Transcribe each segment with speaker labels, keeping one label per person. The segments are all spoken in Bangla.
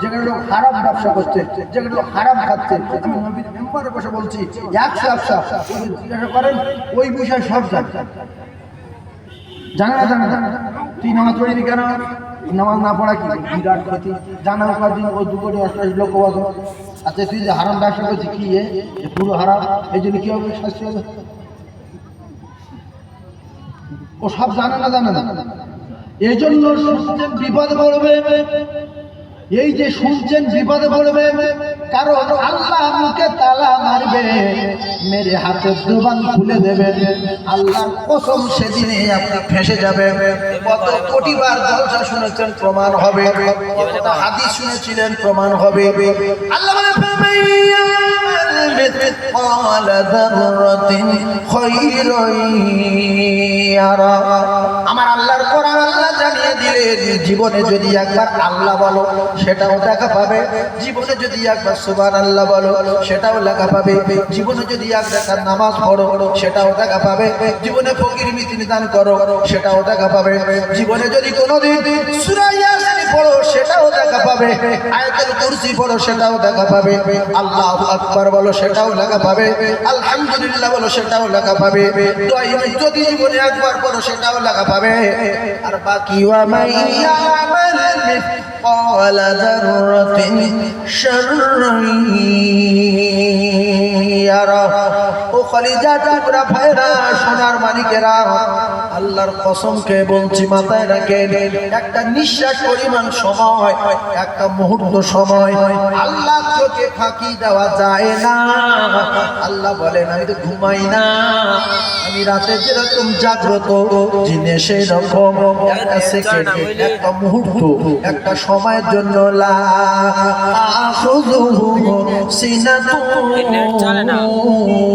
Speaker 1: যেখানে লোক হারাম ব্যবসা করছে, যেখানে লোক হারাম খাচ্ছে, আমি নবীর মেম্বারে বসে বলছি 100 জিজ্ঞাসা করেন ওই বিষয় সব জানে না। তুই নামাজ পড়িনি কেন? নামাজ না পড়া কি বিরাট ক্ষতি। জানা কদিন ওই 2 কোটি 88 লক্ষ বছর। আচ্ছা তুই যে হারাম ব্যবসা করছিস কি পুরো হারাম, এই জন্য কি হবে? শাস্তি হবে। ও সব জানে না। এই জন্য শুনছেন বিপদে পড়বে, এই যে শুনছেন বিপদে পড়বে, কারণ আল্লাহ মুখে তালা মারবে, মেরে হাতের জবান খুলে দেবে। আল্লাহর কসম সেদিনে আপনি ফেঁসে যাবে। কত কোটিবার জলসা শুনেছেন প্রমাণ হবে, কতটা হাদিস শুনেছিলেন প্রমাণ হবে। আল্লাহ বলে আমার আল্লাহর কোরআন আল্লাহ জানিয়ে দিলেন, জীবনে যদি একবার আল্লাহ বলো সেটাও দেখা পাবে, জীবনে যদি একবার সুবহানাল্লাহ বলো সেটাও লেখা পাবে, জীবনে যদি একবার নামাজ পড়ো সেটাও দেখা পাবে, জীবনে ফকির মিসকিন দান করো সেটাও দেখা পাবে, জীবনে যদি কোনোদিন সূরা ইয়াসিন পড়ো সেটাও দেখা পাবে, আয়াতুল কুরসি পড়ো সেটাও দেখা পাবে, আল্লাহু আকবার বলো সেটাও লেখা পাবে, আলহামদুলিল্লাহ বলো সেটাও লেখা পাবে, যদি জীবনে একবার পড়ো সেটাও লেখা পাবে। আর বাকি ওয়া মাইয়ামাল মিসকাল যাররাতিন শাররান ইয়ারা। ও কলিজা টুকরা ভাইরা, সোনার মানিকেরা, আল্লাহর কসম খেয়ে বলছি মাথায় রাখেন, একটা নিঃশ্বাস পরিমাণ সময়, একটা মুহূর্ত সময় আল্লাহ চোখে ফাঁকি দেওয়া যায় না। আল্লাহ বলেন আমি তো ঘুমাই না, আমি রাতে যেরকম জাগ্রত দিনে সেই রকম। একটা সেকেন্ড, একটা মুহূর্ত, একটা সময়ের জন্য লা আখুযুহু সিনাতুন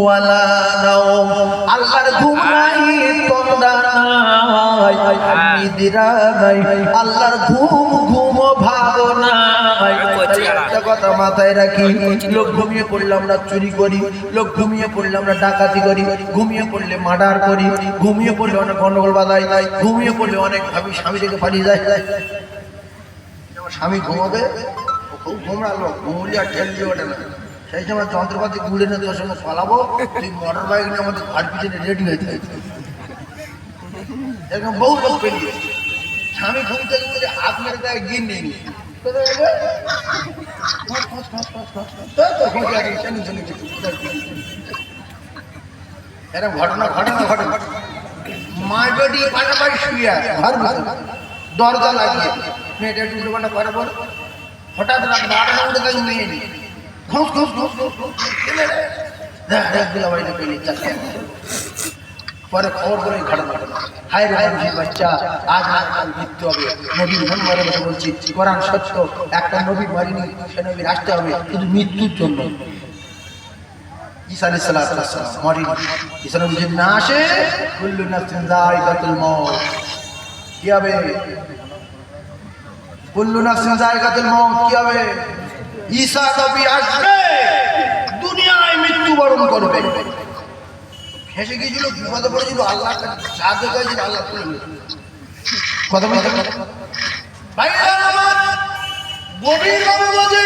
Speaker 1: ওয়ালা নাওম। আল্লাহর ঘুম নাই, তন্দ্রা নাই, নিদ্রা নাই, আল্লাহর ঘুম ভাবো নাই। একটা কথা মাথায় রাখি, লোক ঘুমিয়ে পড়লে আমরা চুরি করি, লোক ঘুমিয়ে পড়লে আমরা ডাকাতি করি, ঘুমিয়ে পড়লে মার্ডার করি, ঘুমিয়ে পড়লে অনেক গন্ডগোল বাঁধাই, ঘুমিয়ে পড়লে অনেক ভাবি স্বামী থেকে পালিয়ে যায়। স্বামী ঘুমোবে, খুব ঘুমড়ালো, ঘুমলি আর ঠেল দিয়ে ওঠে না, সেই সময় যন্ত্রপাতি গুলে নিয়ে তোর সঙ্গে পালাবো, তুই মোটর বাইক নিয়ে আমাদের ঘর পিছনে রেডি হয়ে থাকে। এরকম বহু লোক পেরিয়ে স্বামী ঘুম থেকে উঠে হাত মেরে দেয়, গিয়ে নেই এরকম ঘটনা ঘটে। মায়ের বেটি পাশাপাশি শুয়ে ঘর দরজা লাগিয়ে মেয়েটা একটু ঘন্টা পরে পর হঠাৎ রাত 12টার মধ্যে কাজ মেয়ে নি ঘুষ পরে খবর করে ঘটনা, হায় রে বাচ্চা, আজ না কাল মৃত্যু হবে। নবীর মেম্বারে বসে বলছি কোরআন সত্য, একটা নবীর মারিনি, সে নবীর আসতে হবে কিন্তু মৃত্যুর জন্য। ঈসা আলাইহিস সালাম মারিনি, ঈসা নবী যদি না আসে কুল্লু নাফসিন যায়কাতুল মউত, কি হবে? কুল্লু নাফসিন যায়কাতুল মউত কি হবে? ঈসা নবী আসবে, দুনিয়ায় মৃত্যুবরণ করবে। ফেসে গিয়েছিল, বিপদে পড়েছিল, আল্লাহ সাহায্য করেছিল, আল্লাহ তুলে কথা বলতে গভীরভাবে বোঝে।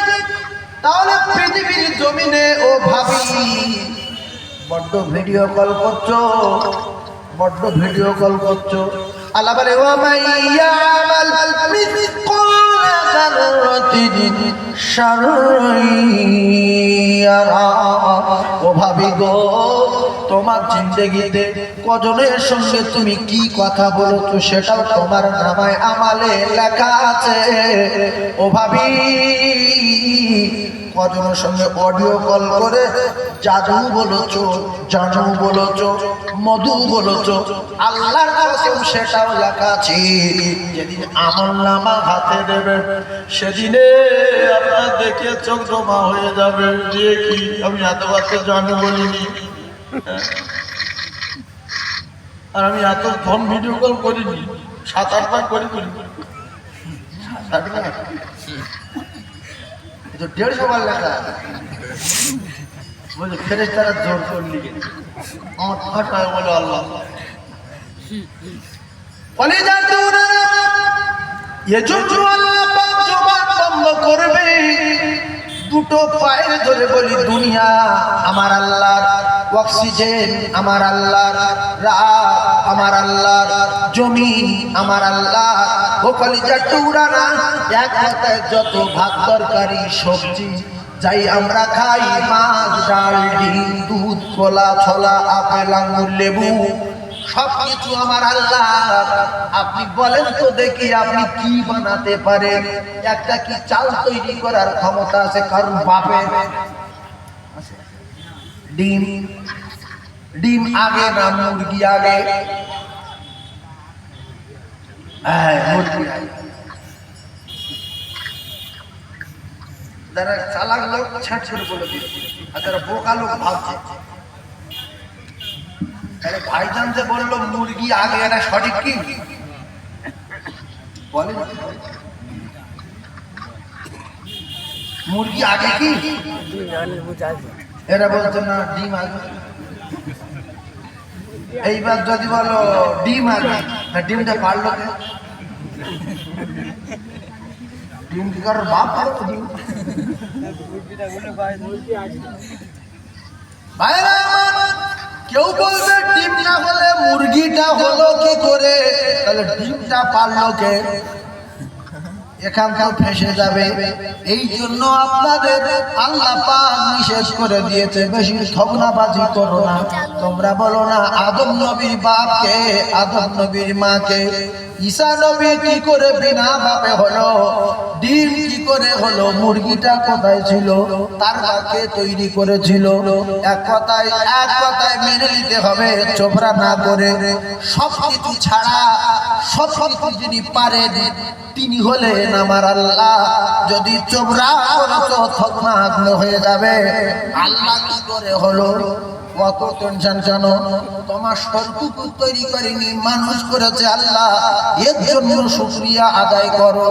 Speaker 1: তাহলে পৃথিবীর জমিনে ও ভাবি বড্ড ভিডিও কল করছো, বড্ড ভিডিও কল করছো। আল্লাহ বলে ওয়া মাইয়ামাল মিসকাল যাররাতিন শাররান ইয়ারা। ও ভাবি গো, তোমার জিন্দেগিতে কজনের সঙ্গে তুমি কি কথা বলেছো সেটাও তোমার নামায় আমালে লেখা আছে। ও ভাবি, কজনের সঙ্গে অডিও কল করে জাদু বলেছো, জানু বলেছো, মধু বলেছো, আল্লাহর কসম সেটাও লেখা আছে। যেদিন আমলনামা হাতে দেবে সেদিনে আপনার দেখে চোখ জমা হয়ে যাবে, যে কি আমি এত বাচ্চা জানু বলিনি, আর আমি এত ফোন ভিডিও কল করিনি, 7-8 বার করি 150 বার লেখা বলে ফেরেশতারা জোর করলি আমার ফাটায় বলে আল্লাহ বলে যাতে ওনারা এজন্য আল্লাহ পাক জবান বন্ধ করবে দুটো পায়ে ধরে বলি দুনিয়া আমার আল্লাহর, অক্সিজেন আমার আল্লাহর, রাত আমার আল্লাহর, জমিন আমার আল্লাহর। ও কলিজার টুকরা না, এক কথায় যত ভাত তরকারি সবজি যাই আমরা খাই, মাছ ডাল ডিম দুধ কলা ছলা আপেল আঙ্গুর লেবু সবকিছু আমার আল্লাহ। আপনি বলেন তো দেখি আপনি কি বানাতে পারেন? একটা কি চাল তৈরি করার ক্ষমতা আছে কারণ বাপের? ডিম ডিম আগে না মুরগি আগে? মুরগি আগে। যারা চালাক লোক ছাট করে বলে দিচ্ছে, আর যারা বোকা লোক ভাবছে। তাহলে ভাইজান যে বললো মুরগি আগে, এরা সঠিক কি বলেন? মুরগি আগে কি? এরা বলছে না ডিম আগে। এইবার যদি বলো ডিম আগে, না ডিমটা পারলো কে? ডিম কি কারোর বাপ পারতো ডিম? ভাইরা কেউ বলবে ডিম না হলে মুরগিটা হলো কি করে? তাহলে ডিমটা পারলো কে? এখানকাও ফেঁসে যাবে। এই জন্য আপনাদের আল্লাহ পাক নিষেধ করে দিয়েছে বেশি ঠগনাবাজি করো না। তোমরা বলো না আদম নবীর বাপকে, আদম নবীর মাকে। ঈসা নবী কি করে বিনা বাপে হলো? ডিম কি করে হলো? মুরগিটা কোথায় ছিল? তার বাপকে তৈরি করেছিল। এক কথায় মেনে নিতে হবে, চোপড়া না করে। সব কিছু ছাড়া সব কিছু যিনি পারেন তিনি হলেন আমার আল্লাহ। যদি চোপড়া করেছো থকমাগ্ন হয়ে যাবে। আল্লাহ কি করে হলো? কত টেনশন কেন? তোমার সরকুকুর তৈরি করেনি, মানুষ করেছে আল্লাহ। এর জন্য শুকরিয়া আদায় করো।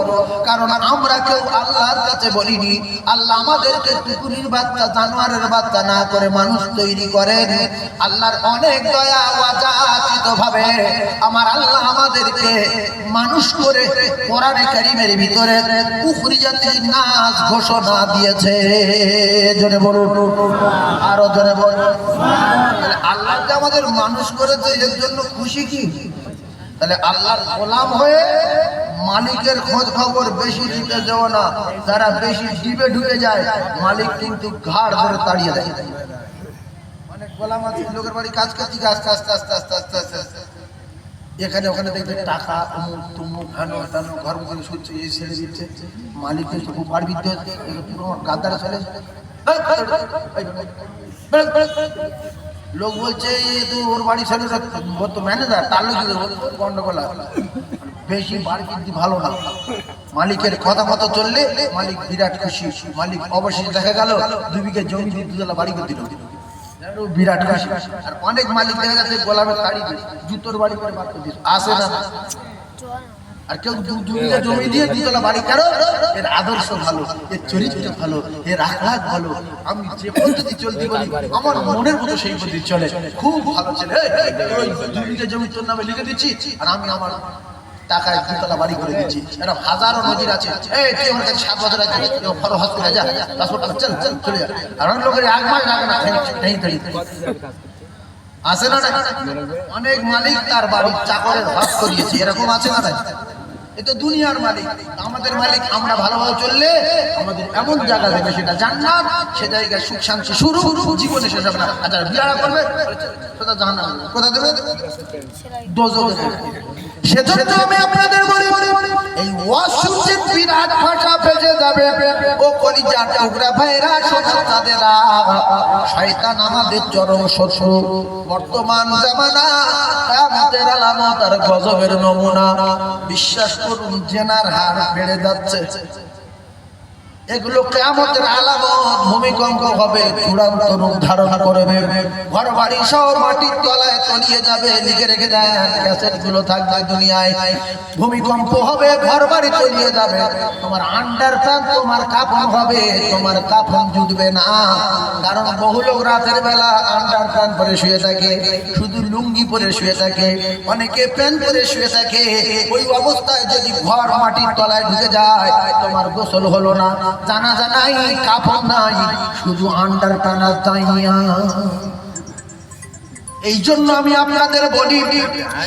Speaker 1: কারণ আমরা কেউ আল্লাহর কাছে বলিনি আল্লাহ আমাদেরকে কুকুরের বাচ্চা জানোয়ারের বাচ্চা না করে মানুষ তৈরি করেন। আল্লাহর অনেক দয়া অযাচিত ভাবে আমার আল্লাহ আমাদেরকে মানুষ করে কোরআনে কারীমের ভিতরে উখরিজাতিন নাস ঘোষণা দিয়েছে। জোরে বলুন, আরো জোরে বলুন। আল্লাহ যে আমাদের মানুষ করেছে এর জন্য খুশি কি? তাহলে আল্লাহর গোলাম হয়ে মালিকের খোঁজ খবর বেশি দিতে দেও না। যারা বেশি ডিবে ঢুকে যায় মালিক কিন্তু ঘাড় ধরে তাড়িয়ে দেয়। অনেক গোলাম আছে লোকের বাড়ি কাজ করতে আস্তে আস্তে আস্তে আস্তে আস্তে আস্তে এখানে ওখানে দেখবে টাকা অমুক তুমুক হানো টানো ঘর করে শুনছে, এই ছেড়ে দিচ্ছে। মালিকের খুব পার বিদ্যে গাদ্দারা চলে। লোক বলছে ওর বাড়ি ছেড়ে তো ম্যানেজার, তার লোক গন্ডগোল। বেশি বাড়ি কিন্তু ভালো না। মালিকের কথা মতো চললে মালিক বিরাট খুশি। মালিক অবশ্যই দেখা গেল 2 বিঘা জমি দিয়ে 2 তলা বাড়ি করে দিল, বিরাট খুশি। আর অনেক মালিক দেখা যাচ্ছে গোলামের গাড়ি জুতোর বাড়ি করে বাড়তে দিস আসে না। আর কেউ 2 বিঘা জমি দিয়ে 2 তলা বাড়ি, কারো এর আদর্শ ভালো, এর চরিত্র ভালো, এর আখলাক ভালো। আমি যে পদ্ধতি চলতে বলি আমার মনের মতো সেই পদ্ধতি চলে, খুব ভালো ছেলে। ওই 2 বিঘা জমি তোর নামে লিখে দিচ্ছি আর আমি আমার টাকায় 2 তলা বাড়ি করে দিচ্ছি। এরকম হাজারো নজির আছে। এই তুই আমার কাছে 7 বছর আছে, ফরো হসপিটালে যা, পাসপোর্ট চল চল চলে যা। আর অনেক লোকের 1 মাস লাগে না, আছে না? অনেক মালিক তার বাড়ির চাকরের হক করিয়েছে, এরকম আছে না? এটা দুনিয়ার মালিক। আমাদের মালিক আমরা ভালোভাবে চললে আমাদের এমন জায়গা দেবে সেটা জান্নাত, সে জায়গায় সুখ শান্তি শুরু জীবনে শেষ হবে না। আর যারা বিড়াল করবে সেটা জাহান্নাম। কোথা দেবে? দোজখে দেবে। সেজন্য আমি আপনাদের বলি এই ওয়াসুচিত বিরাট ভাষা ভেসে যাবে। ও কলিজার টুকরা ভাইরা শোনো তাদেরা, শয়তান আমাদের চরম শত্রু। বর্তমান জামানা কিয়ামতের আলামত আর গজবের নমুনা। বিশ্বাস করুন জেনার হার বেড়ে যাচ্ছে। এগুলো কিয়ামতের আলামত। ভূমিকম্প হবে, চূড়ান্ত রূপ ধারণ করবে, ঘর বাড়ি সহ মাটির তলায় তলিয়ে যাবে। লিখে রেখে দেন, ক্যাসেট গুলো থাকবে দুনিয়ায়। ভূমিকম্প হবে, ঘর বাড়ি তলিয়ে যাবে। তোমার আন্ডার প্যান্ট তোমার কাফন হবে, তোমার কাফন জুটবে না। কারণ বহু লোক রাতের বেলা আন্ডার প্যান্ট পরে শুয়ে থাকে, শুধু লুঙ্গি পরে শুয়ে থাকে, অনেকে প্যান্ট পরে শুয়ে থাকে। ওই অবস্থায় যদি ঘর মাটির তলায় ঢুকে যায় তোমার গোসল হলো না, জানাজা নাই, কাফন নাই, শুধু আন্ডার টানা তাইয়া। এই জন্য আমি আপনাদের বলি,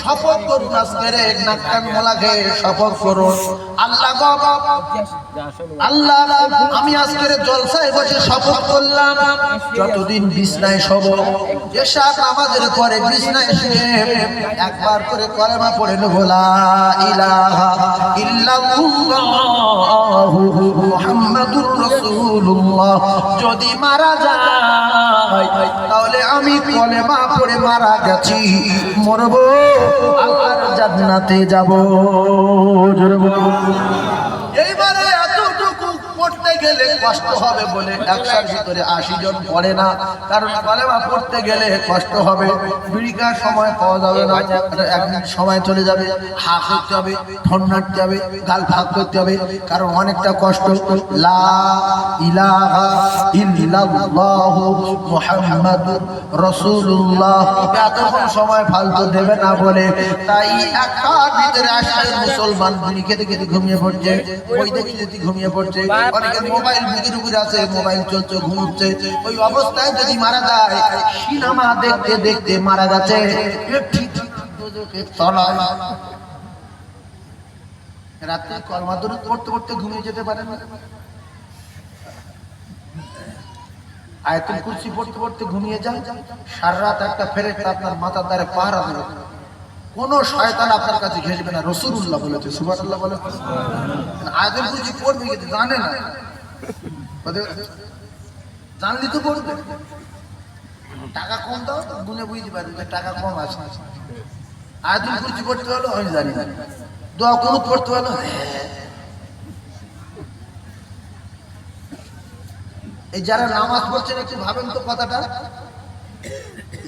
Speaker 1: শপথ করুন আজকের নাক কান মোলা খেয়ে শপথ করুন। আল্লাহ গো, আল্লাহ আমি আজকের জলসায় বসে শপথ করলাম, যতদিন বিছনায় শোব, এশার নামাজের পরে বিছনায় শুয়ে একবার করে কলেমা পড়ে নেব, লা ইলাহা ইল্লাল্লাহু মুহাম্মাদুর রাসূলুল্লাহ। যদি মারা যায় তাহলে আমি কলেমা পড়ে মারা গেছি, মরবো আল্লাহর জান্নাতে যাব। এইবারে এতটুকু পড়তে গেলে কষ্ট হবে বলে 100 ভিতরে 80 জন পড়ে না, কারণ কলেমা পড়তে গেলে কষ্ট হবে, বিড়িকার সময় পাওয়া যাবে না, একদিন সময় চলে যাবে, হা করতে হবে, ঠন নাড়তে হবে, গাল ফাঁক করতে হবে, কারণ অনেকটা কষ্ট। লা ইলাহা ইল্লাল্লাহু মুহাম্মাদুর রাসূলুল্লাহ, এতক্ষণ সময় ফালতু দেবে না বলে, তাই একটার ভিতরে 80 জন মুসলমান বিড়ি খেতে খেতে ঘুমিয়ে পড়ছে, ওই দেখে যদি ঘুমিয়ে পড়ছে, অনেকে মোবাইল বুকের উপরে আছে, মোবাইল চলছে, ঘুমোচ্ছে। ওই অবস্থায় যদি মারা যায়, সিনেমা দেখতে দেখতে মারা গেছে, রাত্রে কলমা দরুদ পড়তে পড়তে ঘুমিয়ে যেতে পারে না, আয়াতুল কুরসি পড়তে পড়তে ঘুমিয়ে যান, সারা রাত একটা ফেরেশতা আপনার মাথার দ্বারে পাহারা দেবে, কোন শয়তান আপনার কাছে ঘেসবে না। রাসূলুল্লাহ বলেছে, সুবহানাল্লাহ বলে। আয়াতুল কুরসি পড়বে কিন্তু জানে না, জানলি তো পড়বে। টাকা কম দাও, গুনে বুঝতে পারবে যে টাকা কম আছে। আয়াতুল কুরসি পড়তে হলো আমি জানি না, দোয়া কুনুত পড়তে হলো, এই যারা নামাজ পড়ছেন একটু ভাবেন তো কথাটা,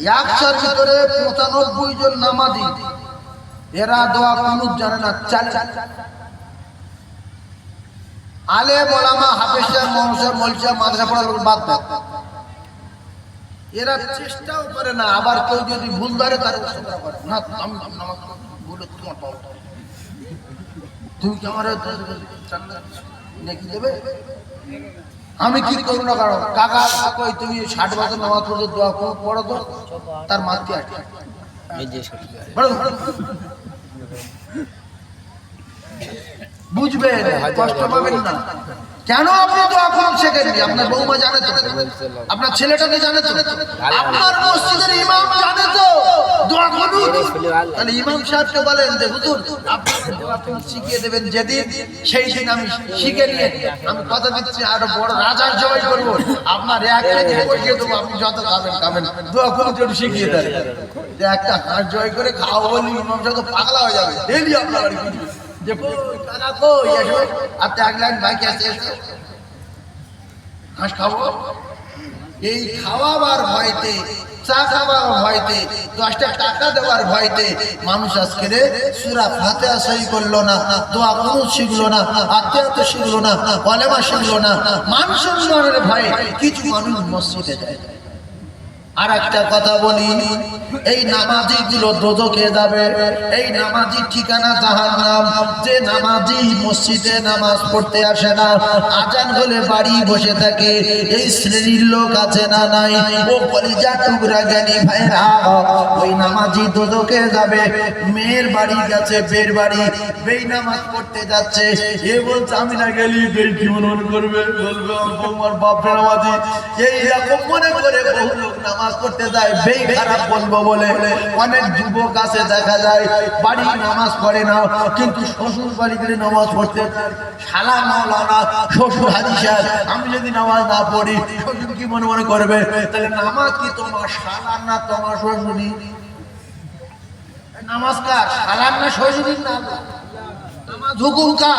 Speaker 1: 100 ভিতরে 95 জন নামাজি, এরা দোয়া কুনুত জানে না। আলেম ওলামা হাফেজ সাহেব মৌলভী মলচা মাদ্রাসা পড়ার বাদ দেয়, এরা চেষ্টাও করে না। আবার কেউ যদি ভুল ধরে তার না, আমি নামাজ বলে তোমার পাও, তুমি কি আমার নেকি দেবে, আমি কি করবো না। কারণ কাকা কই তুমি 60 বছর নামাজ পড়তে দোয়া পড়ো তো, তার মাতৃ আছে বুঝবে, কষ্ট পাবেন না। কেন আপনি দোয়া করুন শেখেননি? আপনার বৌমা জানে তো, আপনার ছেলেটাকে জানে তো, আপনার মসজিদের ইমাম জানে তো দোয়া করুন। তাহলে ইমাম সাহেবকে বলেন যে হুজুর আপনি দোয়া করুন শিখিয়ে দেবেন, যেদিন সেই দিন আমি শিখে নিয়ে আমি কথা দিচ্ছি আরো বড় রাজার জয় করবো, আপনার এক কেজি পয়সা দেবো, আপনি যত খাবেন খাবেন, দোয়া করুন যদি শিখিয়ে দেন। একটা হাঁস জয় করে খাওয়া বলি ইমাম সাহেব পাগলা হয়ে যাবে, ডেলি আপনার বাড়ি দেখো কারা কই এসো, আপনি এক লাইন বাইকে আছে হাঁস খাবো। এই খাওয়াবার ভয়তে, চা খাওয়ার ভয়তে, 10টা টাকা দেওয়ার ভয়তে মানুষ আজকে সূরা ফাতিহা সহি করলো না, দোয়া কুনুত শিখলো না, আত্মীয়তা শিখলো না, কলেমা শিখলো না, মান সম্মানের ভয়ে কিছু মানুষ মসজিদে যায়। আর একটা কথা বলি, এই নামাজি গুলো দোজখে যাবে, এই নামাজি ঠিকানা জাহান্নাম। যে নামাজি মসজিদে নামাজ পড়তে আসে না, আজান হলে বাড়ি বসে থাকে, এই শ্রেণীর লোক আছে না নাই? ও কলিজা টুকরা জ্ঞানী ভাইরা, ওই নামাজি দোজখে যাবে। মেয়ের বাড়ি গেছে, বের বাড়ি, বেই নামাজ পড়তে যাচ্ছে, এ বলছে আমি না গেলি বেই কি মনে করবে, বলবে আমার বাপের নামাজি। এই রকম মনে করে বহু লোক নামাজ করতে যায়, বেই খারাপ বলবো বলে। অনেক যুবক আছে দেখা যায় বাড়ি নামাজ পড়ে না, কিন্তু শ্বশুর বাড়ি গেলে নামাজ পড়তে, শালা মাওলানা শ্বশুর হাজি সাহেব, আমি যদি নামাজ না পড়ি শ্বশুর কি মনে মনে করবে? তাহলে নামাজ কি তোমার শালার না তোমার শ্বশুরি? নামাজ কার, শালার না শ্বশুরি? না, নামাজ হুকুম কার?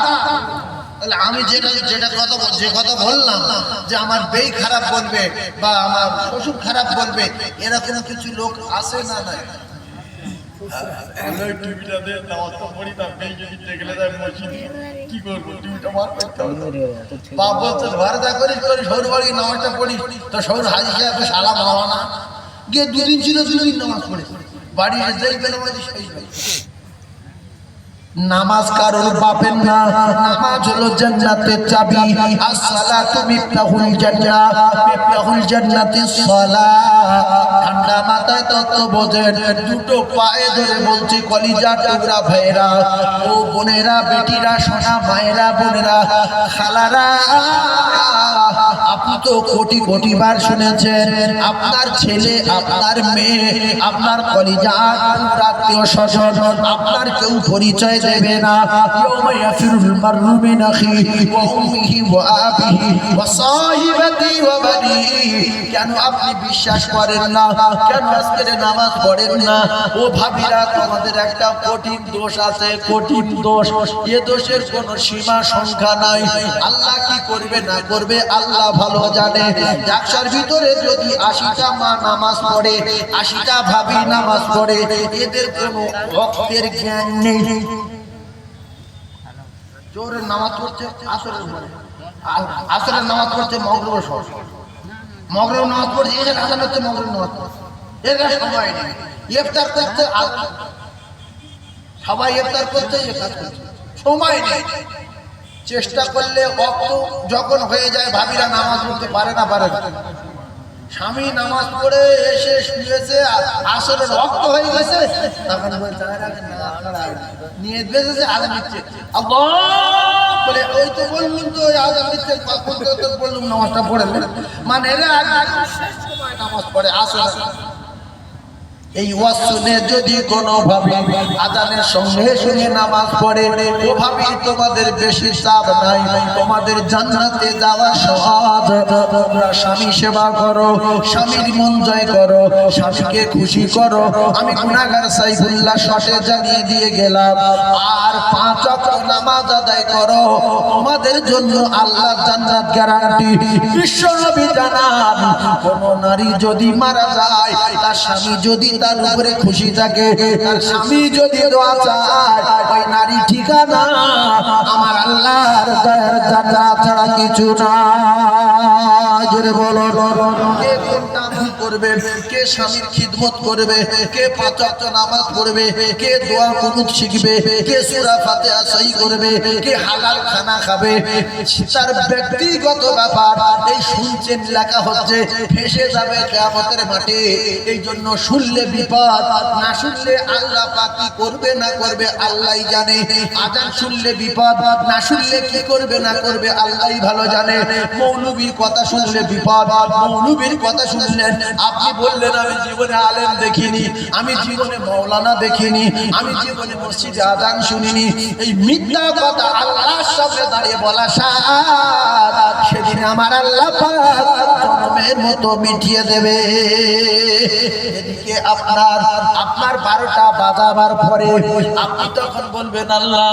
Speaker 1: তাহলে আমি যে কথা বললাম যে আমার বেই খারাপ বলবে বা আমার শ্বশুর খারাপ বলবে, এরকম কিছু লোক আছে না? নাই। গিয়ে 2 দিন ছিল, 2 দিন নামাজ পড়ে বাড়ি যেই নামাজ সেই নামাজ কারোর বাপের না, নামাজ হলো জান্নাতের চাবি। as-salatu মিফতাহুল জান্নাহ, মিফতাহুল জান্নাতিস সালাহ। ঠান্ডা মাথায় তত বোঝেন, দুটো পায়ে ধরে বলছি কলিজার টুকরা ভাইরা ও বোনেরা, বেটিরা, সোনা মায়েরা, বোনেরা, খালারা, আপনি তো কোটি কোটি বার শুনেছেন আপনার ছেলে, আপনার মেয়ে, আপনার কলিজার আত্মীয় স্বজন আপনার কেউ পরিচয় দেবে না। ইয়াউমা ইয়াফিরুল মারউ মিন আখিহি ওয়া উম্মিহি ওয়া আবিহি ওয়া সাহিবাতি ওয়া বানিহি। কেন আপনি বিশ্বাস করেন না? কেন আজকে নামাজ পড়েন না? ও ভাবিরা, তোমাদের একটা কঠিন দোষ আছে, কঠিন দোষ। এ দোষের কোনো সীমা সংখ্যা নাই। আল্লাহ কি করবে না করবে আল্লাহ ভালো জানে। 100টার ভিতরে যদি 80টা মা নামাজ পড়ে, 80টা ভাবি নামাজ পড়ে, এদের কোনো ওয়াক্তের জ্ঞান নেই। জোহরের নামাজ পড়ছে আসরের পরে, আসরের নামাজ পড়ছে মাগরিবের সময়, মাগরিবের নামাজ পড়ছে এসে আযান হচ্ছে, মাগরিবের নামাজ পড়ছে, এর সময় নেই। ইফতার করতে সবাই ইফতার করতে সময় নেই। চেষ্টা করলে ওয়াক্ত যখন হয়ে যায় ভাবিরা নামাজ পড়তে পারে না, পারে না। স্বামী নামাজ পড়ে এসে শুয়েছে, আসরের ওয়াক্ত হয়ে গেছে, তখন বলছে নিয়ে বেজেছে আযান দিচ্ছে, আল্লাহ বলে ওই তো বললুম তো আযান দিচ্ছে, কখন তো বললুম নামাজটা পড়ে মানে এরা শেষ সময় নামাজ পড়ে আসর। এই ওয়াজ শুনে যদি কোনো ভাবি আযানের সঙ্গে সঙ্গে নামাজ পড়ে, ও ভাবি তোমাদের বেশি চাপ নাই, তোমাদের জান্নাতে যাওয়া সহজ। তোমরা স্বামী সেবা করো, স্বামীর মন জয় করো, স্বামীকে খুশি করো। আমি গুনাহগার সাইফুল্লাহ শটে জানিয়ে দিয়ে গেলাম, আর 5 ওয়াক্ত নামাজ আদায় করো, তোমাদের জন্য আল্লাহ জান্নাত গ্যারান্টি। বিশ্বনবী জানান, কোন নারী যদি মারা যায়, তার স্বামী যদি তার উপরে খুশি থাকে, তার স্বামী যদি দোয়া চায়, ওই নারী ঠিকানা আমার আল্লাহর দয়ার জান্নাত ছাড়া কিছু না। জোরে বলো, কে কোনটা আমল করবে, কে স্বামীর খিদমত করবে, কে 5 ওয়াক্ত নামাজ পড়বে, কে দোয়া কুনুত শিখবে, কে সূরা ফাতিহা সহি করবে, কে হালাল খানা খাবে, তার ব্যক্তিগত ব্যাপার। এই শুনছেন লেখা হচ্ছে, ফেঁসে যাবে কিয়ামতের মাঠে। এই জন্য শুনলে বিপদ, না শুনলে আল্লাহ পাক কি করবে না করবে আল্লাহই জানে। আযান শুনলে বিপদ, না শুনলে কি করবে না করবে আল্লাহই ভালো জানে। মৌলবীর কথা শুনলে বিপদ, মৌলবীর কথা শুনলেন, আপনি বললেন আমি জীবনে আলেম দেখিনি, আমি জীবনে মাওলানা দেখিনি, আমি জীবনে মসজিদে আযান শুনিনি। এই মিথ্যা কথা আল্লাহর সামনে দাঁড়িয়ে বলা সাদ, সেদিন আমার আল্লাহ পাক জনমের মতো মিটিয়ে দেবে। এদিকে আপনার 12টা বাজাবার পরে আপনি তখন বলবেন আল্লাহ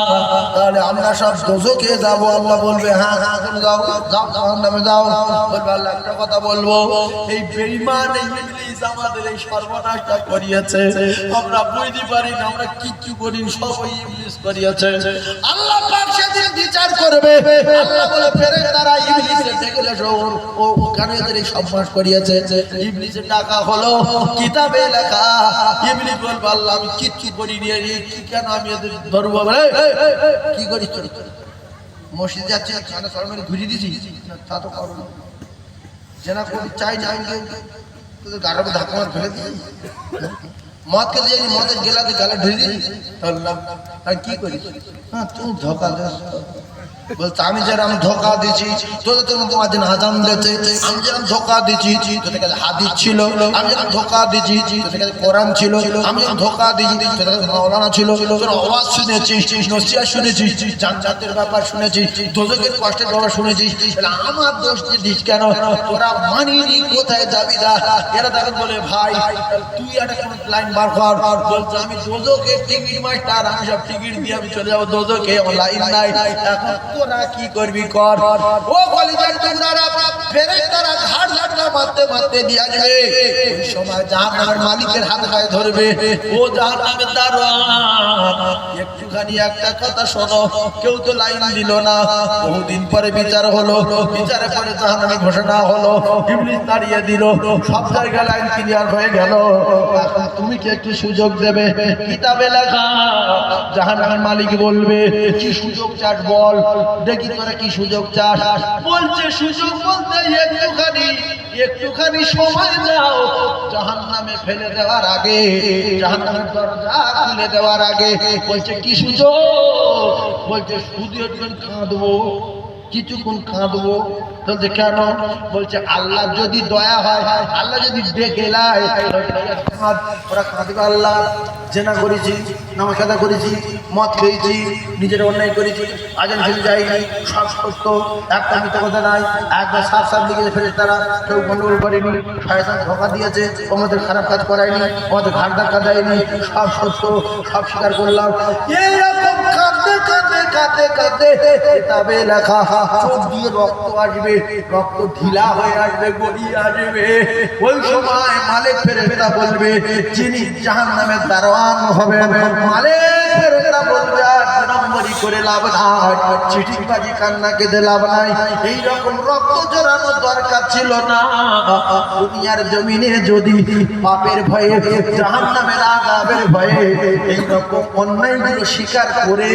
Speaker 1: তাহলে আমরা সব দোজখে যাব। আল্লাহ বলবে হ্যাঁ হ্যাঁ যাও যাও জাহান্নামে যাও। বলবে আল্লাহ একটা কথা বলবো, এই বেঈমান এই ইবলিস আমাদের এই সর্বনাশটা করিয়েছে, আমরা বুঝতে পারি না আমরা কি করি, সব ওই ইবলিস করিয়েছে। আল্লাহ পাক সেদিন বিচার করবে। আল্লাহ বলে ফেরেশতারা ইবলিসে দেখলে ও ওখানে এদের এই সর্বনাশ করিয়েছে। ইবলিসের টাকা হলো কিতাবে লেখা। ইবলিস বলবে আল্লাহ আমি কিচ্ছু করিনি, কি কেন আমি এদের ধরবো? কি করিস? মসজিদে যাচ্ছে খানা সরমের ঘুরিয়ে দিছি, তা তো করো না, জেনা করি চাই না, আমি তোদের গাড়াবো ধাক্কা মার ফেলে দিই। মদ খেতে যাই, মদের গেলাতে গালে ঢুকে দিই, তাহলে কি করিস? হ্যাঁ তুমি ধোকা দেস। বলতে আমি যেরকম ধোকা দিচ্ছি তোদের তো তোমার দিন আজান দিতে, আমি যেরকম ধোকা দিচ্ছি তোদের কাছে হাদিস ছিল, আমি যেরকম ধোকা দিচ্ছি তোদের কাছে কোরআন ছিল, আমি যেরকম ধোকা দিচ্ছি তোদের কাছে মাওলানা ছিল, তোর আওয়াজ শুনেছিস, নসিহত শুনেছিস, জান্নাতের ব্যাপার শুনেছিস, দোজখের কষ্টের ব্যাপার শুনেছিস, আমার দোষ দিস কেন? তোরা মানিনি, কোথায় যাবি না? এরা তখন বলে ভাই তুই একটা কোন লাইন বার কর। বলছে আমি দোজখের টিকিট মাস্টার, আমি সব টিকিট দিয়ে আমি চলে যাবো দোজখে, লাইন নাই। এখন তোরা কি করবি কর। ও কলিজার টুকরারা, ফেরেশতারা ঘাট ধাক্কা মারতে মারতে দিয়ে আসবে ওই সময় জাহান্নামের মালিকের হাত গায়ে ধরবে, ও জাহান্নামের দারোয়ান একটুখানি একটা কথা শোনো। কেউ তো লাইন দিল না, বহুদিন পরে বিচার হলো, বিচারে পরে জাহান্নামের ঘোষণা হলো, ইবলিস দাঁড়িয়ে দিল, সব জায়গায় লাইন ক্লিয়ার হয়ে গেল। এখন তুমি কি একটু সুযোগ দেবে? কিতাবে লেখা জাহান্নামের মালিক বলবে, কি সুযোগ চাস বল, দেখি তোরা কি সুযোগ চাস। বলছে সুযোগ বলতে একটুখানি সময় দাও, জাহান্নামে ফেলে দেওয়ার আগে, জাহান্নামের দরজা খুলে দেওয়ার আগে। বলছে কি সুযোগ? বলছে শুধু একটু কাঁদবো, কিছুক্ষণ কাঁদবো। বলছে কেন? বলছে আল্লাহ যদি দয়া হয়, আল্লাহ যদি ডেকে লাই, ওরা কাঁদবে, আল্লাহ জেনা করেছি, নামাজ কাদা করেছি, মদ খেয়েছি, নিজের অন্যায় করেছি, আজান ফেলে যাইনি, সব সত্য, একটা মিথ্যা কথা নাই, একবার সাফ সাফ লিখে ফেলে তারা কেউ গন্ডগোল করেনি, শয়তান ধোঁকা দিয়েছে, আমাদের খারাপ কাজ করায়নি, আমাদের ঘাট ধাক্কা দেয়নি, সব সত্য, সব স্বীকার করলাম। এইরকম কাঁদতে কাঁদতে কাঁদতে কাঁদতে কিতাবে লেখা চোখ দিয়ে রক্ত আসবে, রক্ত ঢিলা হয়ে আসবে, গড়িয়ে আসবে। ওই সময় মালিক ফেরেশতা বলবে, যিনি জাহান্নামের দারোয়ান হবে, মালিক ফেরেশতা বলবে আর নম্বরি করে লাভ নাই, চিঠিবাজি কান্না কেঁদে লাভ নাই, এইরকম রক্ত জড়ানোর দরকার ছিল না। দুনিয়ার জমিনে যদি পাপের ভয়ে, জাহান্নামের আযাবের ভয়ে এইরকম অন্যায়গুলো স্বীকার করে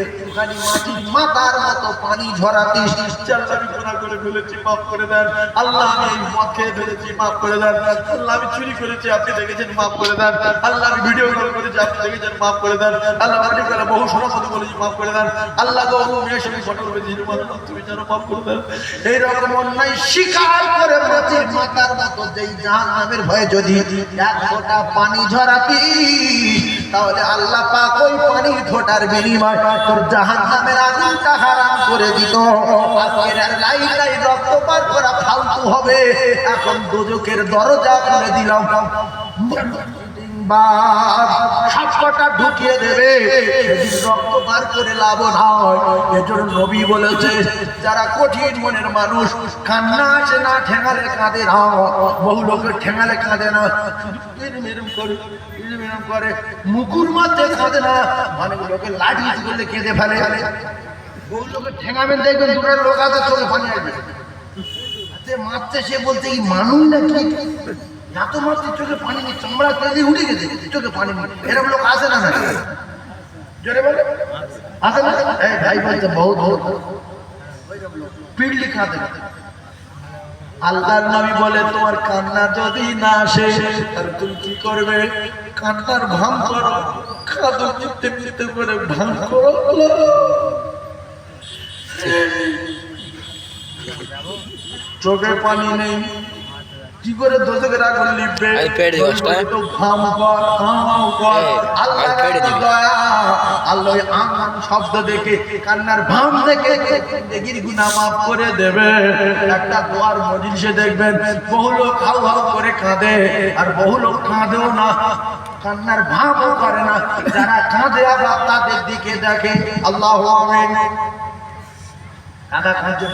Speaker 1: একটুখানি মাটির মাথার মতো পানি ঝরাতিস, আল্লাহ আমি গুনাহ করে ফেলেছি, মাফ করে দেন আল্লাহ, আমি এই মদ খেয়ে ফেলেছি, মাফ করে দেন আল্লাহ, আমি চুরি করেছি, আপনি দেখেছেন, মাফ করে দেন আল্লাহ, আমি ভিডিও কল করেছি, আপনি দেখেছেন, মাফ করে দেন আল্লাহ, আমি বহু সময় কথা বলেছি, মাফ করে দেন আল্লাহ, বহু মেয়ের সঙ্গে ফটো করেছি, তুমি যেন মাফ করে দেন। এইরকম অন্যায় স্বীকার করে মাটির মাথার মতো যেই জাহান্নামের ভয়ে যদি এক ফোঁটা পানি ঝরাতি, তাহলে আল্লাহ পাক ওই পানির ফোঁটার বিনিময় তোর জাহান্নামের আগুনটা হারাম করে দিত। আজকের আর লাইন লাইন রক্ত পার করা ফালতু হবে, এখন দোজখের দরজা খুলে দিলাম, সবকটা ঢুকিয়ে দেবে, সেদিন রক্ত বার করে লাভ নয়। এজন্য নবী বলেছে, যারা কঠিন মনের মানুষ, কান্না আসে না, ঠেঙালে কাঁদে না, বহু লোকের ঠেঙালে কাঁদে না, করে মুকুর মারতে কাঁদে না, মানে লোকের লাঠি করলে কেঁদে ফেলে। বহু লোকের ঠেঙাবেন, দেখবেন দুটো লোক আছে চোখে পানি আসবে, মারতে সে বলতে কি মানুষ না কি, এত মারতে চোখে পানি নেই, চামড়া কেঁদে উঠে গেছে, চোখে পানি নেই, এরকম লোক আসে না? জোরে বলে আসে না? এই ভাই বলছে বহুত পিড়লি কাঁদে। আল্লাহর নবী বলে, তোমার কান্না যদি না আসে আর তুমি কি করবে? কান্নার ভান করো, কাঁদো, মিথ্যে মিথ্যে করে ভান করো। চোখে পানি নেই, কি করে দোজখের আগুন লিখবে? তো ভাম কর, আল্লাহ দয়া, আল্লাহ আম শব্দ দেখে, কান্নার ভাম দেখে জিন্দেগির গুনাহ মাফ করে দেবে। একটা দোয়ার মজলিসে দেখবেন বহু লোক হাউ হাউ করে কাঁদে, আর বহু লোক কাঁদেও না, কান্নার ভাবও করে না। যারা কাঁদে আবার তাদের দিকে দেখে, আল্লাহু আমিন। কাঁদা কাঁদছে,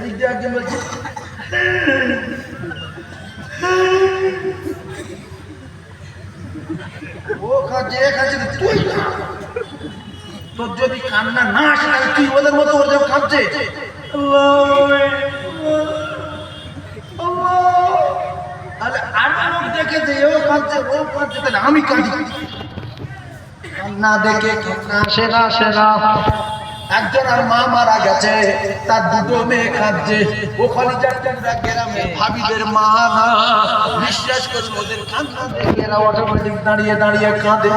Speaker 1: দিক দিয়ে একজন বলছে ও কাঁদছে, এ কাঁদছে, তুই তোর যদি কান্না না আসে তাহলে তুই ওদের মতো ওর যেমন কাঁদছে, দেখেছে ও কাঁদছে, ও কাঁদছে, তাহলে আমি কাঁদি। কান্না দেখে কান্না আসে না, আসে না। একজন আর মা মারা গেছে, তার দুটো মেয়ে কাঁদছে, ও খলিজার টুকরা গ্রামে ভাবিদের মা না, বিশ্বাস করুন ওদের কান্না দেখে এরা অটোমেটিক দাঁড়িয়ে দাঁড়িয়ে কাঁদে।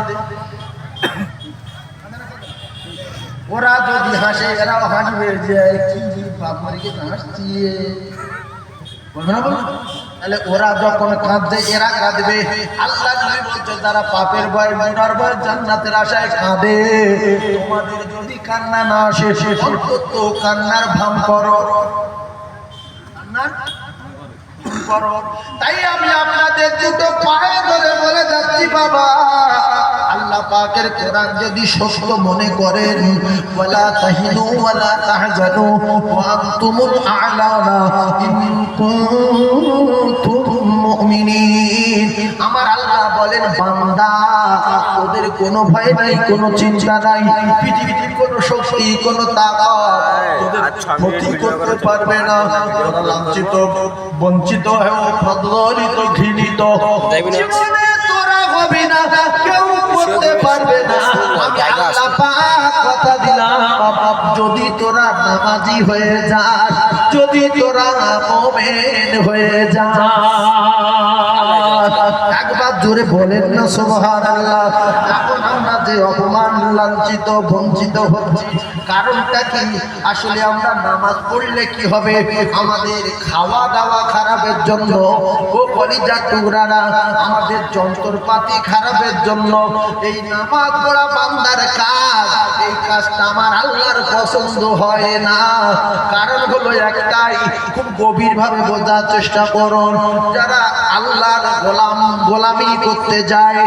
Speaker 1: ওরা যদি হাসে এরাও হাসবে, যে কি বাপ মারি গেছে হাসছি, বলবে না? তাহলে ওরা যখন কাঁদবে এরা কাঁদবে। আল্লাহ নবী বলছে, যারা পাপের ভয়, গুনার ভয়, জান্নাতের আশায় কাঁদে, তোমাদের যদি কান্না না আসে অন্তত কান্নার ভান করো, কান্নার তাই আমি আপনাদের দুটো পায়ে ধরে বলে যাচ্ছি, বাবা আল্লাহ পাকের কোরআন যদি সত্য মনে করেন, ওয়ালা তাহিনু ওয়ালা তাহজানু ওয়া আনতুমুল আ'লাউনা ইন কুনতুম মুমিনিন। আমার আল্লাহ বলেন, বান্দা তোদের কোনো ভয় নাই, কোনো চিন্তা নাই, পৃথিবীতে কোনো শক্তি, কোনো তাকত তোদের ক্ষতি করতে পারবে না। লাঞ্ছিত, বঞ্চিত, প্রদ্বলিত, ঘৃণিত জীবনে তোরা হবি না, কেউ করতে পারবে না। আমি আল্লাহ পাক কথা দিলাম, যদি তোরা নামাজি হয়ে যাস, যদি তোরা মুমিন হয়ে যাস। একবার জোরে বলেন না সুবহানাল্লাহ। এখন আমরা যে অপমান, লাঞ্ছিত, বঞ্চিত হচ্ছি, কারণটা কি? আসলে আমরা নামাজ পড়লে কি হবে? আমাদের খাওয়া দাওয়া খারাপের জন্য, ও কলিজার টুকরারা, আমাদের যন্ত্রপাতি খারাপের জন্য। এই নামাজ পড়া বান্দার কাজ, এই কাজটা আমার আল্লাহর পছন্দ হয় না। কারণ হলো একটাই, খুব গভীরভাবে বোঝার চেষ্টা করুন। যারা আল্লাহর গোলামি করতে যায়,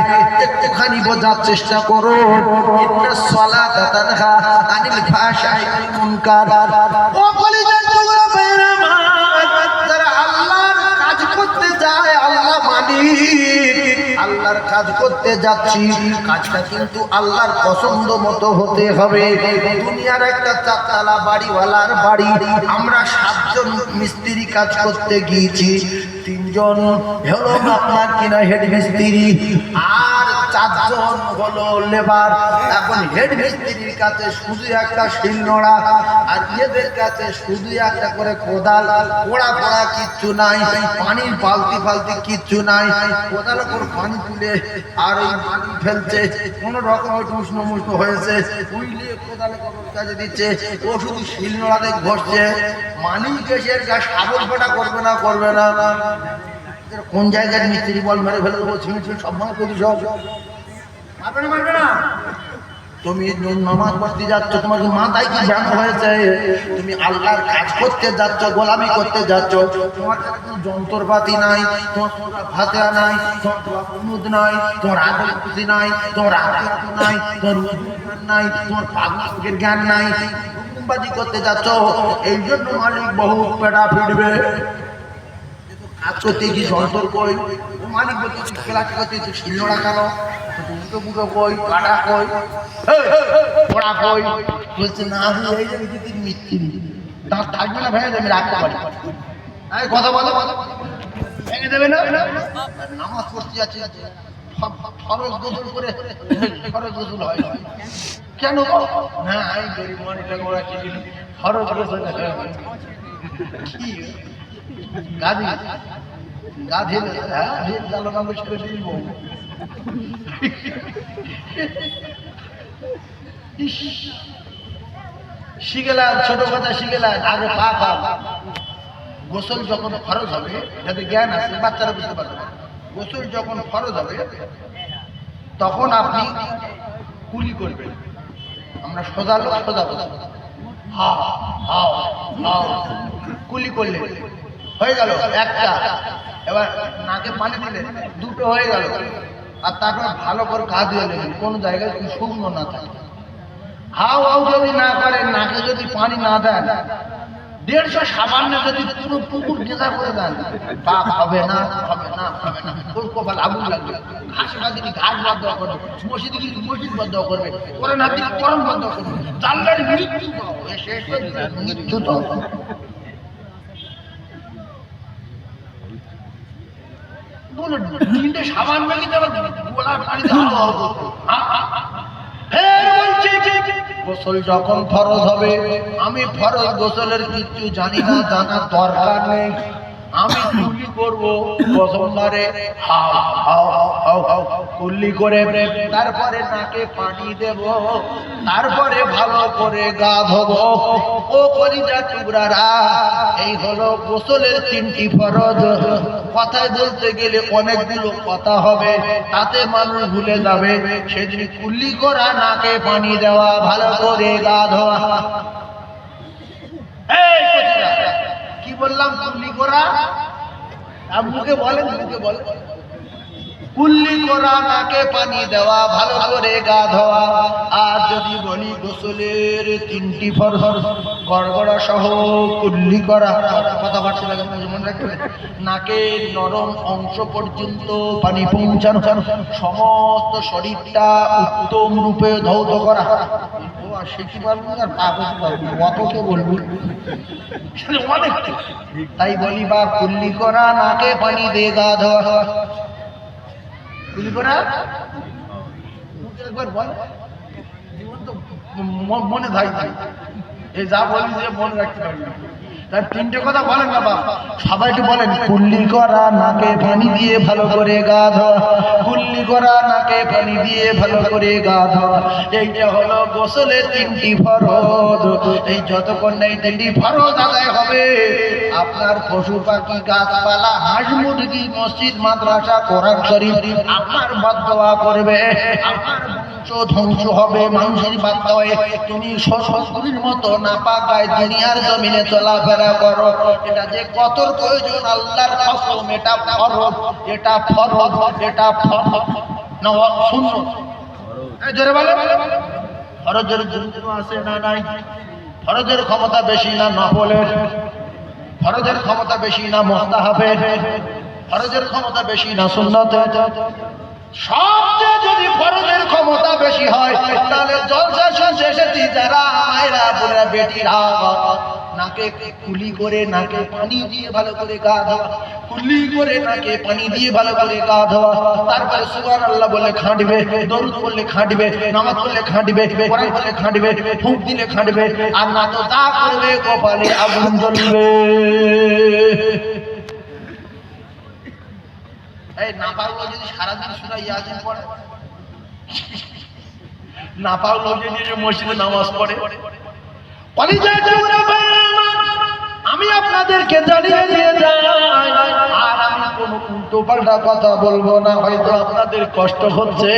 Speaker 1: একটুখানি বোঝার চেষ্টা করুন। ইন্নাস সালাতা তানহা আনিল ফাহশাই ওয়াল মুনকার। ও কলিজার টুকরা ভাইরা আমার, যারা আল্লাহর কাজ করতে যায়, আল্লাহ মালিক, আল্লাহর কাজ করতে যাচ্ছি, কাজটা কিন্তু আল্লাহর পছন্দ মতো হতে হবে। দুনিয়ার একটা চারতলা বাড়িওয়ালার বাড়ি, আমরা 7 জন মিস্ত্রি কাজ করতে গিয়েছি। 3 জন হলো আপনার কিনা হেড মিস্ত্রি, আর 4 জন হলো লেবার। এখন হেড মিস্ত্রির কাছে শুধু একটা শিলনোড়া, আর এদের কাছে শুধু একটা করে কোদাল। পোড়া পোড়া কিচ্ছু নাই, পানির বালতি ফালতি কিচ্ছু নাই। কোদাল ওপর পানি তুলে আর এই পানি ফেলছে, কোনো রকম উষ্ণ মুষ্ণ হয়েছে, উইলে কোদালে কাজে দিচ্ছে, ও শুধু শিলনোড়াতে ঘষছে। মালিক এসে সাবল ফোটা করবে না, করবে না। কোন জায়গার মিস্ত্রি বল মেরে ফেলে দেবো, ছিঁড়ে সব ভাঙা করে সব মারবে না। তুমি নামাজ পড়তে যাচ্ছ, তোমার মাথায় কি জ্ঞান হয়েছে? তুমি আল্লাহর কাজ করতে যাচ্ছ, গোলামি করতে যাচ্ছ, তোমার কোনো যন্ত্রপাতি নাই, তোমার ফাতিহা নাই, তোমার কুনুত নাই, তোমার আদল খুশি নাই, তোমার আকিদাত নাই, তোমার উজুর নাই, তোমার পাগলের জ্ঞান নাই, হুকুমবাজি করতে যাচ্ছ। এই জন্য মালিক বহু পেটা ফিরবে। কাজ করতে গিয়ে যন্ত্র কই, মালিক বলতে খেলা করতে শিলনোড়া কেন, দুটো বুটো কই, কাটা কই, পড়া কই, বলছে না এই যে মিস্ত্রি দাঁত থাকবে না, ভেঙে দেবে, রাখতে পারি। কথা বলো, ভেঙে দেবে না। নামাজ পড়তে যাচ্ছে, ফরজ গোসল করে, ফরজ গোসল হয় কেন? না আমি গরিব মানুষটা করা চিনি, ফরজ গোসল কি গাধি গাধি, হ্যাঁ চালো নাম ছেড়ে দিব। শিখেলাম, ছোট কথা শিখেলাম, আগে পা গোসল যখন ফরজ হবে, যাতে জ্ঞান আছে, বাচ্চারা বুঝতে পারবে, গোসল যখন ফরজ হবে তখন আপনি কুলি করবেন। আমরা সোজা লোক, সোজা কথা, হা হা হা, কুলি করলে হয়ে গেল একটা। এবার নাকে পানি দিলে 2টো হয়ে গেল। আর তারপর ভালো করে গা ধুয়ে নেবেন, কোনো জায়গায় শুকনো না থাকে। হাও হাও যদি না করেন, নাকে যদি পানি না দেন, 150 সাবান্নে যদি পুরো পুকুর গেঁজা করে দেন, পাপ হবে না, হবে না, হবে না। তোর কপাল আগুন লাগবে। ঘাস বাদিনি ঘাস বাদ দেওয়া করবে, মসজিদে গিয়ে মসজিদ বাদ দেওয়া করবে, কোরআন হাদিস কোরআন বাদ দেওয়া করবে, জানলার মৃত্যু শেষ করে দিলেন, মৃত্যু তো বলো। 3টে সাবান মেখে দেওয়া, গোলার পানিতে গোসল যখন ফরজ হবে, আমি ফরজ গোসলের কিছু জানি না, জানার দরকার নেই। আমি কুলি করবো প্রথমবারে, কুলি করে তারপরে নাকে পানি দেব, তারপরে ভালো করে গা ধোবো। ও কলিজার টুকরারা, এই হলো গোসলের 3টি ফরজ। কথায় বলতে গেলে অনেকগুলো কথা হবে, তাতে মানুষ ভুলে যাবে। সেদিন কুলি করা, নাকে পানি দেওয়া, ভালো করে গা ধোয়া। কি বললাম? কুলি করা। মুখে বলেন, মুখে বলেন, কুল্লি করা, নাকে পানি দেওয়া, ভালো করে গা ধোয়া। আর যদি বলি গোসলের 3টি ফরজ, গড়গড়া সহ কুল্লি করা, কথাবার্তা মনে রাখবেন, নাকের নরম অংশ পর্যন্ত পানি পৌঁছানো, সমস্ত শরীরটা উত্তম রূপে ধৌত করা। শিখি পারবো আর কাগজ পারবো, অতকে বলবো, তাই বলি বা কুল্লি করা, নাকে পানি দিয়ে গা ধোয়া। কুল্লি করা একবার বল, জীবন তো মনে থাই থাই, এই যা বলি যে মনে রাখতে পারবি। তার 3টে কথা বলেন না বাবা, সবাই একটু বলেন। কুল্লি করা, নাকে পানি দিয়ে ভালো করে গা ধোয়া। কুল্লি করা, নাকে পানি দিয়ে ভালো করে গা ধোয়া। এইটা হলো গোসলের 3টি ফরজ। এই যতক্ষণ না এই 3টি ফরজ আদায় হবে, আপনার পশু পাখি, গাছপালা, হাঁস মুরগি, মসজিদ, মাদ্রাসা, কোরআন শরীফ আপনার বদদোয়া করবে, আপনার বংশ ধ্বংস হবে। মানুষের বাধ্য হয়ে তুমি শ্বশুরের মতো নাপাক গায়ে দুনিয়ার জমিনে চলাফেরা করো, এটা যে কত প্রয়োজন আল্লাহর কসম, এটা ফরজ, এটা ফরজ, এটা ফরজ না সুন্নাত। এই জোরে বলে, ফরজের গুরুত্ব আছে না নাই? ফরজের ক্ষমতা বেশি না নফলের? ফরজের ক্ষমতা বেশি না মুস্তাহাবের? ফরজের ক্ষমতা বেশি না সুন্নতের? সবচেয়ে যদি ফরজের ক্ষমতা বেশি হয়, তাহলে জলসা শেষে যারা মায়েরা, বোনেরা, বেটিরা নাকে কুলি করে, নাকে পানি দিয়ে ভালো করে গা ধোয়া। কুলি করে নাকে পানি দিয়ে ভালো করে গা ধোয়া। তারপরে সুবহানাল্লাহ বলে খাঁটবে, দরুদ বললে খাঁটবে, নামাজ পড়লে খাঁটবে, কোরআন পড়লে খাঁটবে, ফুঁক দিলে খাঁটবে। আর না তো যা করবে কপালে আগুন জ্বলবে। এই না পারলো যদি সারাদিন সূরা ইয়াসিন পড়ে, না পারলো যদি মসজিদে নামাজ পড়ে, আমি আপনাদেরকে জানিয়ে দিয়ে যাই, আর আমি কোনো উল্টো পাল্টা কথা বলবো না। হয়তো আপনাদের কষ্ট হচ্ছে,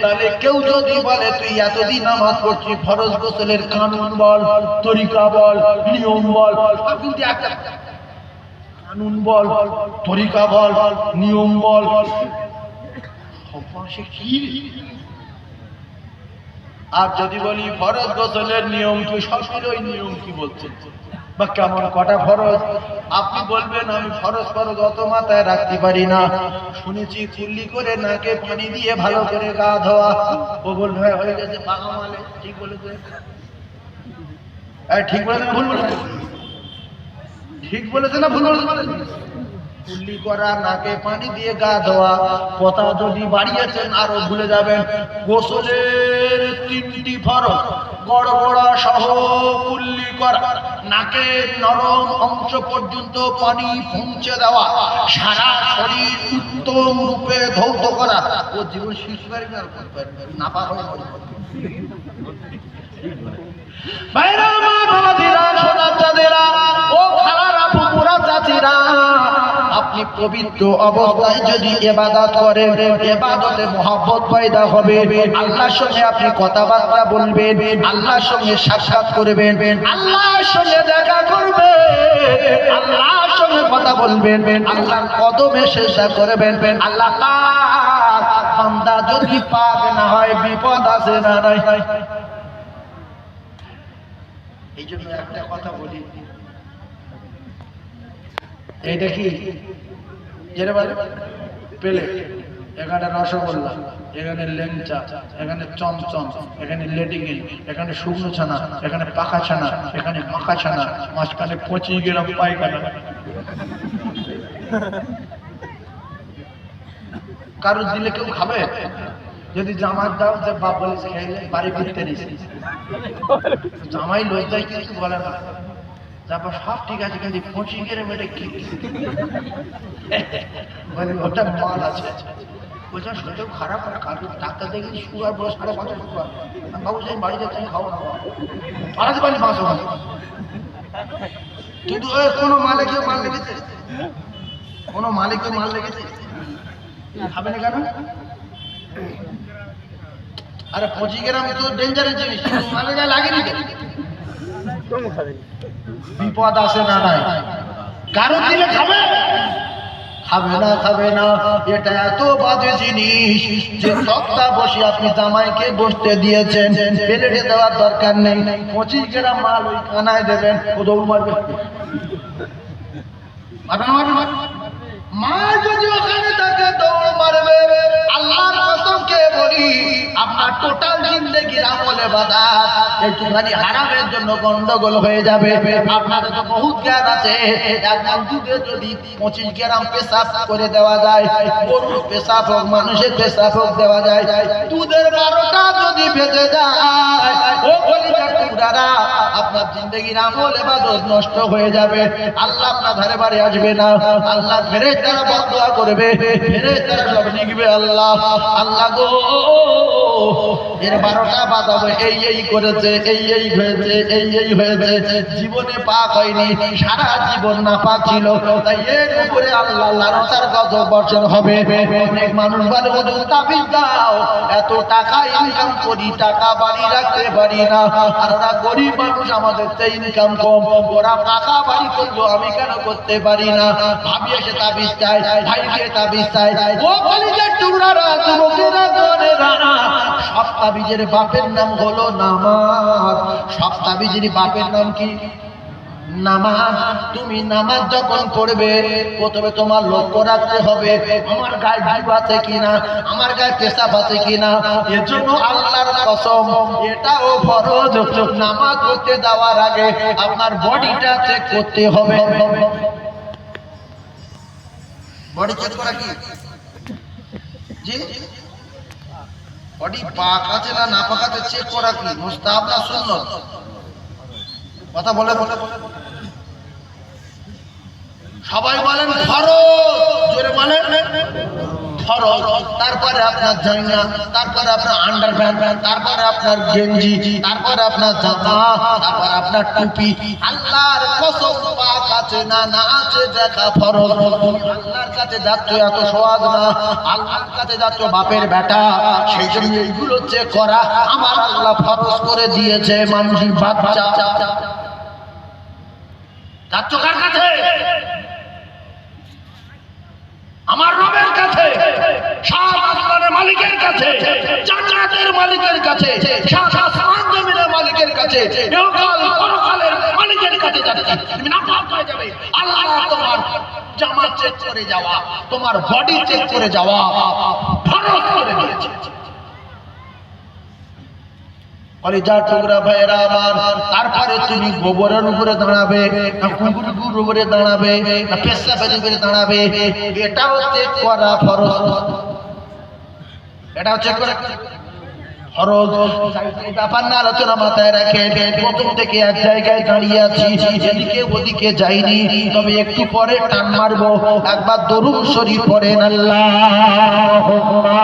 Speaker 1: তাহলে কেউ যদি বলে তুই এতদিন নামাজ পড়ছিস, ফরজ গোসলের কানুন বল, তরিকা বল, নিয়ম বল, কিন্তু একটা কানুন বল, তরিকা বল, নিয়ম বল, আর যদি বলি ফরজ গোসলের নিয়ম কি, সবই ওই নিয়ম কি বলছে বা কেমন কটা ফরজ, আপনি বলবেন আমি ফরজ ফরজ অত মাথায় রাখতে পারি না, শুনেছি কুল্লি করে নাকে পানি দিয়ে ভালো করে গা ধোয়া। ও বলবে হয়ে গেছে বাগামালে, ঠিক বলেছে, ঠিক বলেছে না ভুল বলেছে? ঠিক বলেছে না ভুল বলেছে? কুল্লি করা, নাকে পানি দিয়ে গা ধোয়া, কথা যদি বাড়িয়েছেন আরো ভুলে যাবেন। গোসলের 3টি ফরজ, গড়গড়া সহ কুল্লি করা, নাকের নরম অংশ পর্যন্ত পানি পৌঁছে দেওয়া, সারা শরীর উত্তম রূপে ধৌত করা। ও জীবন শিখতে পারি না পা হয়ে বাইরা মা বাবাদিরা, সোনার চাঁদেরা, ও খালারা, পুকুরা, চাচিরা, আপনি পবিত্র অবস্থায় যদি ইবাদত করেন, ইবাদতে মহব্বত পয়দা হবে। আল্লাহর সঙ্গে আপনি কথাবার্তা বলবেন, আল্লাহর সঙ্গে সাক্ষাৎ করবেন, আল্লাহর সঙ্গে দেখা করবেন, আল্লাহর সঙ্গে কথা বলবেন, আল্লাহর কদমে সেজদা করবেন। আল্লাহ পাক বান্দা যদি পাক না হয়, বিপদ আছে না নাই? এই জন্য একটা কথা বলি, এইটা কি যেটা বলে পেলে, এখানে রসগোল্লা, এখানে লেংচা, এখানে চমচম, এখানে লেডিগিল, এখানে শুকনো ছানা, এখানে পাকা ছানা, এখানে মাখা ছানা, মাঝখানে 25 গ্রাম পায়খানা। কারো দিলে কেউ খাবে? যদি জামার দাও, যে বাপ বলেছে খেলে বাড়ি ফিরতে নিছি, জামাই লজ্জায় কিছু বলে না, তারপর সব ঠিক আছে, কিন্তু 25 গ্রাম এটা কি মানে ওটা মাল আছে, বলছে শরীর খারাপ, কারণ ডাক্তার দেখি সুগার বড় 5.5 সুগার। বাবু সেই বাড়ি যাচ্ছে, খাবো না, পালাতে পারি 5 ওখানে, কিন্তু কোনো মালিকেও মাল লেগেছে, কোনো মালিকেও মাল লেগেছে, খাবে না কেন? আরে 25 গ্রাম তো ডেঞ্জারের জিনিস, মালে গায়ে লাগেনি, বিপদ আসে না নাই? কারো দিলে খাবে, খাবে না এটা এত বাজে জিনিস যে তক্তা বসে আপনি জামাইকে বসতে দিয়েছেন, প্লেটে দেওয়ার দরকার নেই, 25 গ্রাম মাল ওই কানায় দেবেন, ও দৌড় মারবে। মা যদি ওখানে তাকে দৌড় মারবে, আল্লাহর কসমকে বলি আপনার টোটাল জিন্দেগির আমলে বাধা একটুখানি হারামের জন্য গন্ডগোল হয়ে যাবে। আপনাদের তো বহুত জ্ঞান আছে, একদম দুধে যদি 25 গ্রাম পেশাব করে দেওয়া যায়, গরুর পেশাব হোক মানুষের পেশাব হোক দেওয়া যায়, দুধের 12টা যদি বেজে যায়, ও কলিজার টুকরারা আপনার জিন্দেগির আমল ইবাদত নষ্ট হয়ে যাবে। আল্লাহ আপনার ধারে বাড়ি আসবে না, আল্লাহ ফেরেশতারা বদদুয়া করবে, ফেরেশতারা সব লিখবে আল্লাহ গো এর 12টা বাজাবে, এই করেছে, এই হয়েছে, জীবনে পাক হয়নি, সারা জীবন না পাক ছিল, তাই এর উপরে আল্লাহ লানতার গজব বর্ষণ হবে। অনেক মানুষ বলে হুজুর তাবিজ দাও, এত টাকা ইনকাম করি, টাকা বাড়ি রাখতে পারি না, আর ওরা গরিব মানুষ, আমাদের তো ইনকাম কম, ওরা টাকা বাড়ি করলো, আমি কেন করতে পারি না? ভাবি এসে তাবিজ চাই, ভাইকে তাবিজ চাই, ও কলিজার টুকরারা, যুবকেরা, জনেরা, সব তাবিজের বাপের নাম হলো নামাজ। সব তাবিজের বাপের নাম কি? নামাজ। তুমি নামাজ যখন পড়বে, প্রথমে তোমার লক্ষ্য রাখতে হবে আমার গায়ে জিব আছে কিনা, আমার গায়ে পেশাব আছে কিনা। এর জন্য আল্লাহর কসম, এটাও ফরজ, নামাজ পড়তে যাওয়ার আগে আপনার বডিটা চেক করতে হবে। বডি চেক করা কি? জি, বডি পাক আছে না পাক আছে চেক করা কি মুস্তাহাব না সুন্নাত? কথা বলে সবাই বলেন ফরজ, জোরে বলেন ফরজ। তারপরে আপনার জামা, তারপরে আপনার আন্ডারপ্যান্ট, তারপরে আপনার গেঞ্জি, তারপরে আপনার জামা, তারপরে আপনার টুপি। আল্লাহর কসম পাক আছে না আছে দেখা ফরজ। তুমি আল্লাহর কাছে যাচ্ছ এত সহজ না, আল্লাহর কাছে যাচ্ছ বাপের বেটা, সেই জন্য এইগুলো চেক করা আমার আল্লাহ ফরজ করে দিয়েছে। মানুষের বাচ্চা যাচ্ছ কার কাছে? আমার রবের কাছে, সাত আসমানের মালিকের কাছে, জান্নাতের মালিকের কাছে, সাত আসমান জমিনের মালিকের কাছে, ইহকাল পরকালের মালিকের কাছে যাচ্ছি। তুমি না পাক হয়ে যাবে। আল্লাহ তোমার জামা চেক করে যাওয়া, তোমার বডি চেক করে যাওয়া ফরজ করে দিয়েছে। কলিজার টুকরা ভাইরা আমার, তারপরে তুমি গোবরের উপরে দাঁড়াবে না কুকুরের উপরে দাঁড়াবে না পেশাবের উপরে দাঁড়াবে, এটাও চেক করা ফরজ। এটাও চেক করা ফরজ। ব্যাপার না আলোচনা মাথায় রাখে, প্রথম থেকে এক জায়গায় দাঁড়িয়ে আছি, এদিকে ওদিকে যাইনি, তবে একটু পরে টান মারবো। একবার দরুদ শরীফ পড়েন, আল্লাহুম্মা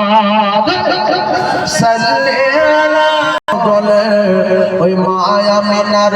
Speaker 1: সাল্লি আলা ওই মায়া মিনার